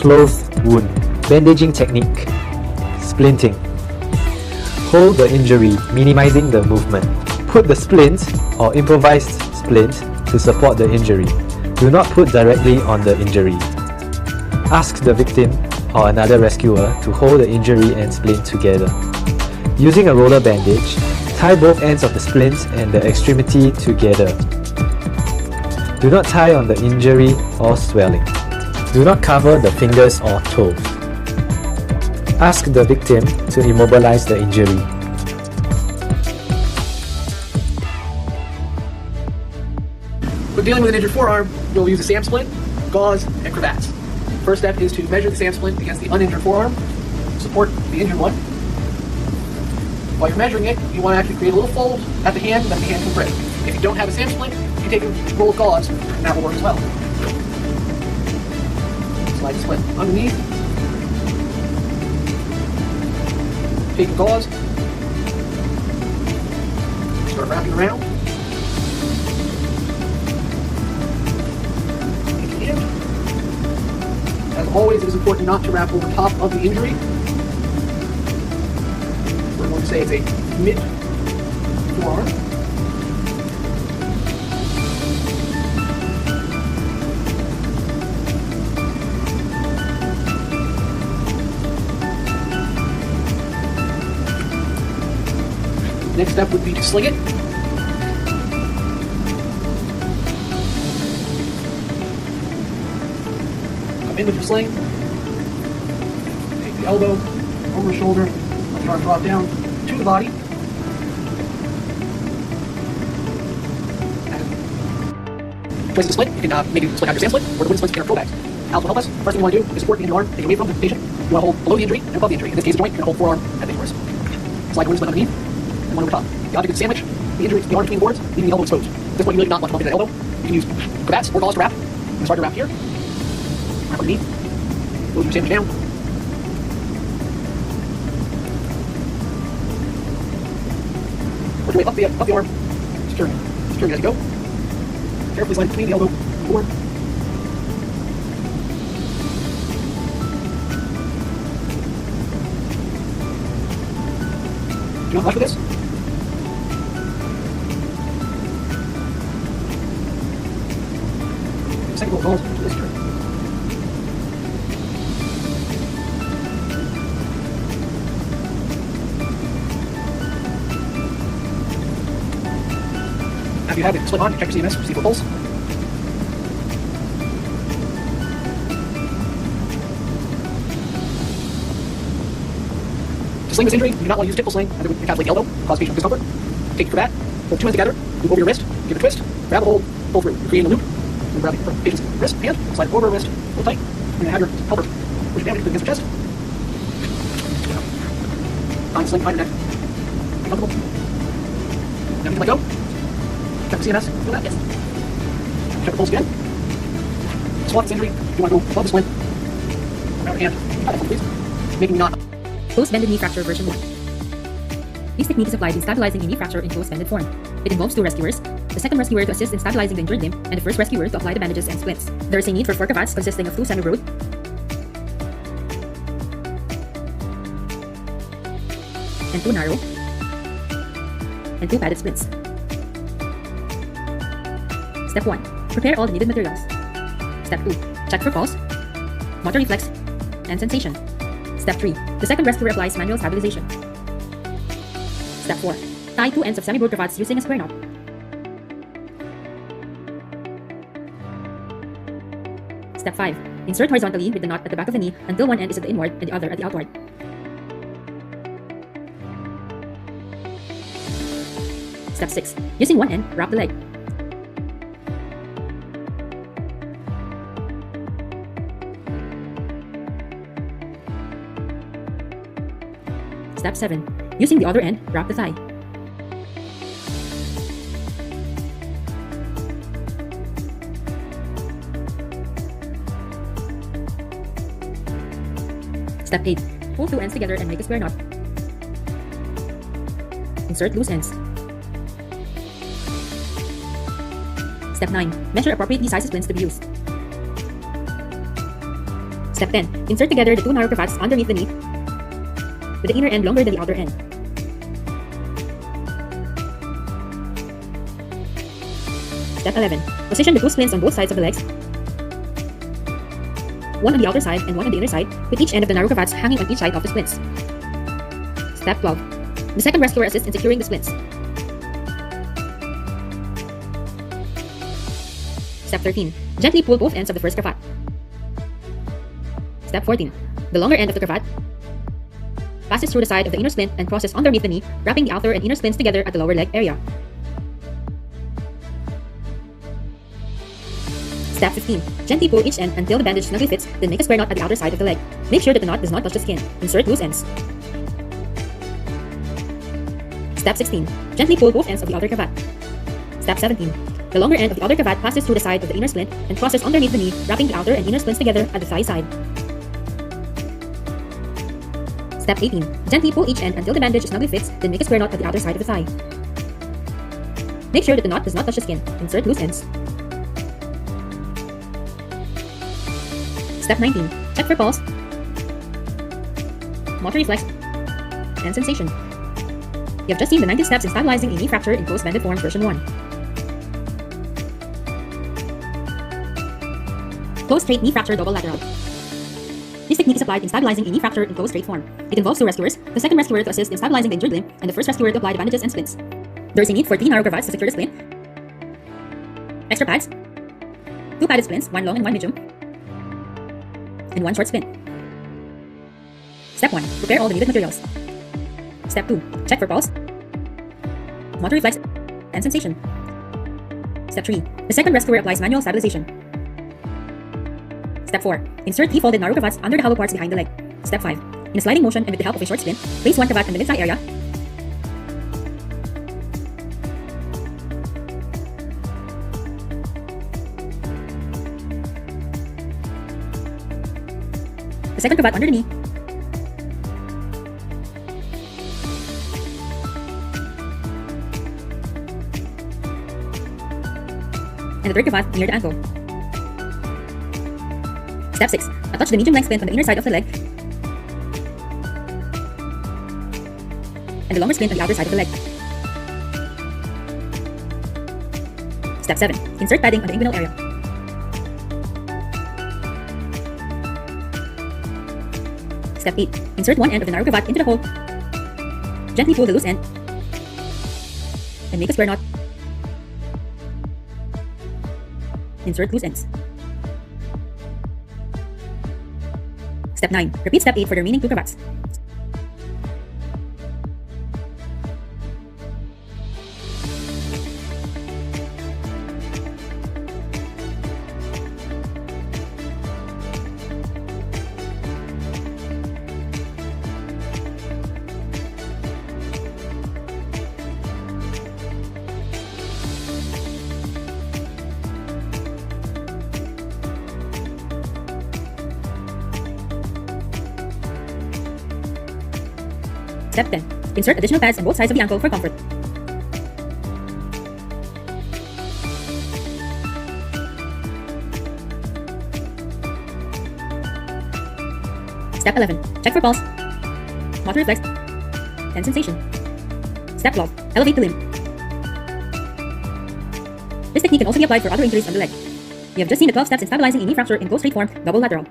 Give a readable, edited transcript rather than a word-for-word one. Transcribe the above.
Closed wound. Bandaging technique. Splinting. Hold the injury, minimizing the movement. Put the splint or improvised splint to support the injury. Do not put directly on the injury. Ask the victim or another rescuer to hold the injury and splint together. Using a roller bandage, tie both ends of the splint and the extremity together. Do not tie on the injury or swelling. Do not cover the fingers or toes. Ask the victim to immobilize the injury. When dealing with an injured forearm, you'll use a SAM splint, gauze, and cravats. First step is to measure the SAM splint against the uninjured forearm, support the injured one. While you're measuring it, you want to actually create a little fold at the hand that the hand can grip. If you don't have a SAM splint, you take a roll of gauze, and that will work as well. Slide the splint underneath. Take the gauze. Start wrapping around. As always, it is important not to wrap over top of the injury. We're going to say it's a mid-forearm. Next step would be to sling it. In with your sling, take the elbow over the shoulder, let the arm drop down to the body. Place the splint, you can maybe splint out your SAM splint, or the wooden splint in our pro bags. Alex will help us. First thing you want to do is support the injured arm, take away from the patient. You want to hold below the injury and above the injury. In this case, the joint, you're going to hold forearm at the first. Slide the wooden splint underneath, and one over top. The object is sandwich, the injury is the arm between the boards, leaving the elbow exposed. At this point, you really do not want to bump into the elbow. You can use cravats or gauze to wrap. I'm going to start to wrap here. Wrap underneath. Move your sandwich down. Work your way up the arm. Securing it as you go. Carefully slide between the elbow and the board. Do not rush with this. Second goal falls to this turn. After you have it slip on, check your CMS, see for pulse. To sling this injury, you do not want to use tip sling as it would encapsulate the elbow, cause patient discomfort. Take your cravat, hold two ends together, move over your wrist, give it a twist, grab a hold, pull through. You're creating a loop, and grab the patient's wrist, hand, slide over wrist, pull tight, and have your helper push it down against your chest. Find the sling behind your neck. Comfortable. Now you can let go. Check the CMS. Feel that? Yes. Check the pulse again. Swat this injury. You want to go above the splint. Grab your hand. Please. Making not. Closed bended knee fracture version 1. This technique is applied in stabilizing a knee fracture in closed bended form. It involves two rescuers, the second rescuer to assist in stabilizing the injured limb, and the first rescuer to apply the bandages and splints. There is a need for 4 cravats consisting of 2 semi-broad and 2 narrow and 2 padded splints. Step 1. Prepare all the needed materials. Step 2. Check for pulse, motor reflex, and sensation. Step 3. The second rescuer applies manual stabilization. Step 4. Tie 2 ends of semi-broad cravats using a square knot. Step 5. Insert horizontally with the knot at the back of the knee until one end is at the inward and the other at the outward. Step 6. Using one end, wrap the leg. Step 7. Using the other end, wrap the thigh. Step 8. Pull 2 ends together and make a square knot. Insert loose ends. Step 9. Measure appropriately sized splints to be used. Step 10. Insert together the two narrow cravats underneath the knee, with the inner end longer than the outer end. Step 11. Position the two splints on both sides of the legs, one on the outer side and one on the inner side, with each end of the narrow cravats hanging on each side of the splints. Step 12. The second rescuer assists in securing the splints. Step 13. Gently pull both ends of the first cravat. Step 14. The longer end of the cravat passes through the side of the inner splint and crosses underneath the knee, wrapping the outer and inner splints together at the lower leg area. Step 15. Gently pull each end until the bandage snugly fits, then make a square knot at the outer side of the leg. Make sure that the knot does not touch the skin. Insert loose ends. Step 16. Gently pull both ends of the outer cravat. Step 17. The longer end of the outer cravat passes through the side of the inner splint and crosses underneath the knee, wrapping the outer and inner splints together at the thigh side. Step 18. Gently pull each end until the bandage snugly fits, then make a square knot at the outer side of the thigh. Make sure that the knot does not touch the skin. Insert loose ends. Step 19. Check for pulse, motor reflex, and sensation. You have just seen the 19 steps in stabilizing a knee fracture in closed banded form version 1. Closed straight knee fracture double lateral. This technique is applied in stabilizing a knee fracture in closed straight form. It involves two rescuers, the second rescuer to assist in stabilizing the injured limb, and the first rescuer to apply the bandages and splints. There is a need for 3 narrow cravats to secure the splint, extra pads, 2 padded splints, 1 long and 1 medium, and 1 short splint. Step 1. Prepare all the needed materials. Step 2. Check for pulse, motor reflex, and sensation. Step 3. The second rescuer applies manual stabilization. Step 4. Insert 3 folded narrow cravats under the hollow parts behind the leg. Step 5. In a sliding motion and with the help of a short splint, place 1 cravat in the mid-thigh area. The second cravat under the knee. And the third cravat near the ankle. Step 6. Attach the medium length splint on the inner side of the leg and the longer splint on the outer side of the leg. Step 7. Insert padding on the inguinal area. Step 8. Insert one end of the narrow cravat into the hole. Gently pull the loose end and make a square knot. Insert loose ends. Step 9. Repeat step 8 for the remaining 2 cravats. Step 10. Insert additional pads on both sides of the ankle for comfort. Step 11. Check for pulse, motor reflex, and sensation. Step 12. Elevate the limb. This technique can also be applied for other injuries on the leg. You have just seen the 12 steps in stabilizing a knee fracture in closed straight form double lateral.